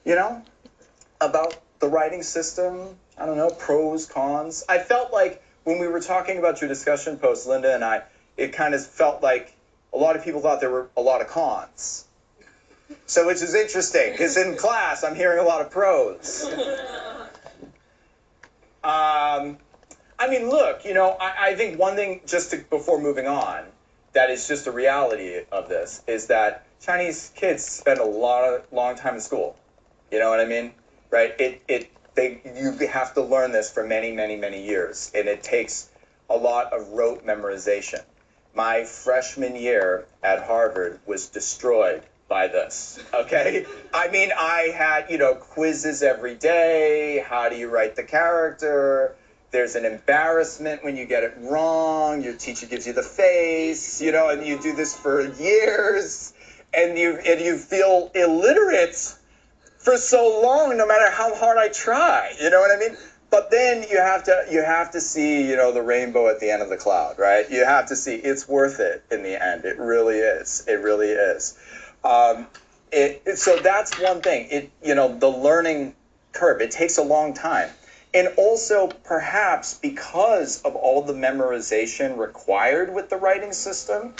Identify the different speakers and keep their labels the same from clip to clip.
Speaker 1: you know, about the writing system. I don't know, pros, cons. I felt like when we were talking about your discussion post, Linda and I, it kind of felt like a lot of people thought there were a lot of cons. So, which is interesting, because in class, I'm hearing a lot of pros. I mean, look, you know, I think one thing, before moving on, that is just a reality of this, is that Chinese kids spend a long time in school. You know what I mean? Right? You have to learn this for many, many, many years, and it takes a lot of rote memorization. My freshman year at Harvard was destroyed by this, okay? I mean, I had, you know, quizzes every day. How do you write the character? There's an embarrassment when you get it wrong. Your teacher gives you the face, you know, and you do this for years, and you feel illiterate for so long, no matter how hard I try. You know what I mean? But then you have to see, you know, the rainbow at the end of the cloud, right? You have to see it's worth it in the end. It really is. It really is. So that's one thing. You know, the learning curve. It takes a long time. And also, perhaps because of all the memorization required with the writing system,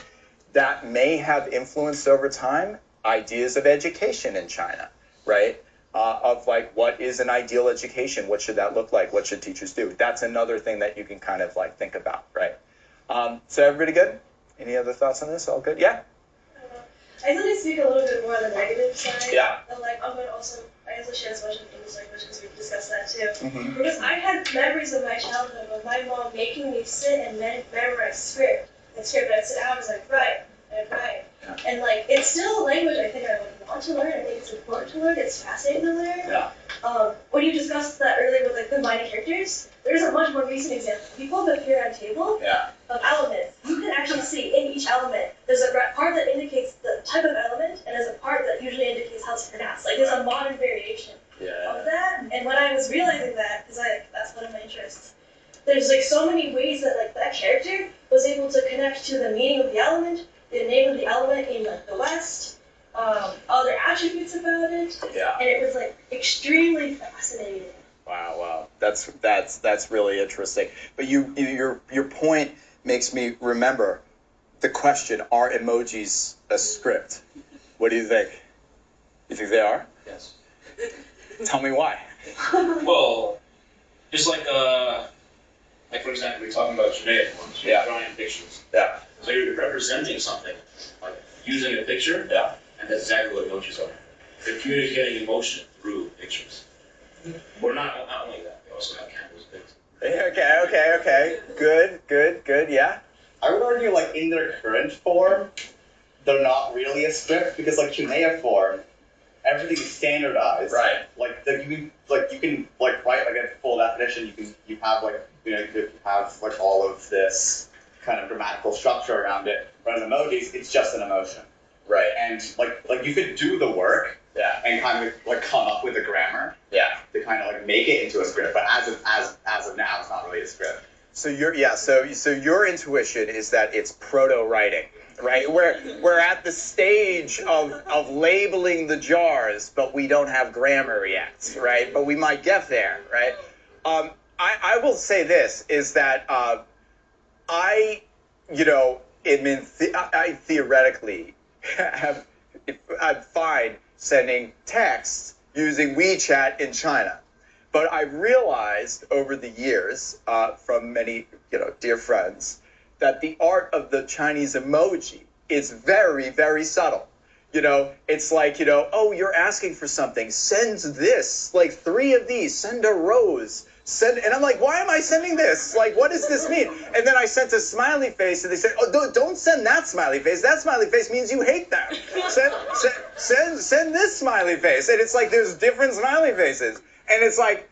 Speaker 1: that may have influenced over time ideas of education in China, right? Of like, what is an ideal education? What should that look like? What should teachers do? That's another thing that you can kind of like think about, right? So everybody good? Any other thoughts on this? All good? Yeah?
Speaker 2: I thought I'd speak a little bit more on the negative side.
Speaker 1: Yeah.
Speaker 2: But like, I also share as much of English language because we've discussed that too. Mm-hmm. Because I had memories of my childhood of my mom making me sit and memorize script. And I'd sit down, I was like, right. Yeah. And like, it's still a language I think I would want to learn. I think it's important to learn. It's fascinating to learn. Yeah. When you discussed that earlier with like combining characters, there's a much more recent example. If you pull up a periodic table of elements, you can actually see in each element, there's a part that indicates the type of element, and there's a part that usually indicates how it's pronounced. Like there's a modern variation of that. And when I was realizing that, because that's one of my interests, there's like so many ways that like that character was able to connect to the meaning of the element, the name of the element in like the West, other attributes about it, and it was like extremely fascinating.
Speaker 1: Wow, that's really interesting. But your point makes me remember the question: are emojis a script? What do you think? You think they are?
Speaker 3: Yes.
Speaker 1: Tell me why.
Speaker 3: Well, just like for example, we're talking about genetic forms. Drawing pictures. Yeah. So you're representing something, like using a picture. Yeah. And that's exactly what emojis are. They're communicating emotion through pictures. We're not only that, we also have candles.
Speaker 1: Okay. Good, yeah.
Speaker 4: I would argue, like, in their current form, they're not really a script, because, like, cuneiform, everything is standardized.
Speaker 1: Right.
Speaker 4: Like, you can write, like, a full definition, you have, like, you have, like, all of this kind of grammatical structure around it. But in emojis, it's just an emotion.
Speaker 1: Right.
Speaker 4: And, like, you could do the work, and kind of, like, come up with a grammar. Yeah. To kind of, like, make it into a script, but as of now, it's not really a script.
Speaker 1: So your intuition is that it's proto-writing, right? We're at the stage of labeling the jars, but we don't have grammar yet, right? But we might get there, right? I will say this, is that I theoretically I'm fine sending texts using WeChat in China. But I've realized over the years, from many, dear friends, that the art of the Chinese emoji is very, very subtle. It's like, oh, you're asking for something. Send this, like 3 of these. Send a rose. And I'm like, why am I sending this? Like, what does this mean? And then I sent a smiley face, and they said, oh, don't send that smiley face. That smiley face means you hate them. Send this smiley face. And it's like, there's different smiley faces. And it's like,